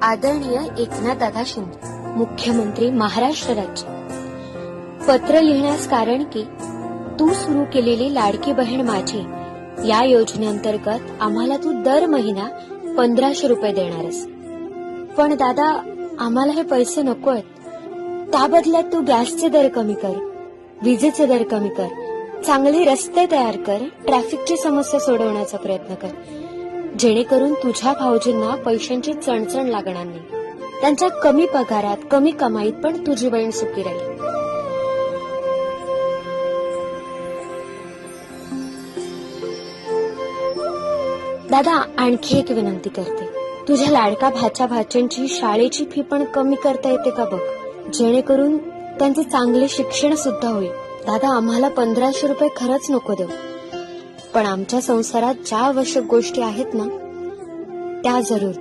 आदरणीय एकनाथदादा शिंदे, मुख्यमंत्री महाराष्ट्र राज्य. पत्र लिहिण्यास कारण की तू सुरू केलेली लाडकी बहीण माझी या योजनेअंतर्गत आम्हाला तू दर महिना 1500 रुपये देणारस. पण दादा, आम्हाला हे पैसे नकोत. त्या बदल्यात तू गॅसचे दर कमी कर, विजेचे दर कमी कर, चांगले रस्ते तयार कर, ट्रॅफिकची समस्या सोडवण्याचा प्रयत्न कर, जेणेकरून तुझ्या भाऊजींना पैशांची चणचण लागणार नाही. त्यांच्या कमी पगारात, कमी कमाईत पण तुझी बहीण सुखी राहील. दादा, आणखी एक विनंती करते. तुझ्या लाडका भाच्या भाच्यांची शाळेची फी पण कमी करता येते का बघ, जेणेकरून त्यांचे चांगले शिक्षण सुद्धा होईल. दादा, आम्हाला 1500 रुपये खरंच नको देऊ, पण आमच्या संसारात ज्या आवश्यक गोष्टी आहेत ना त्या जरूर दे.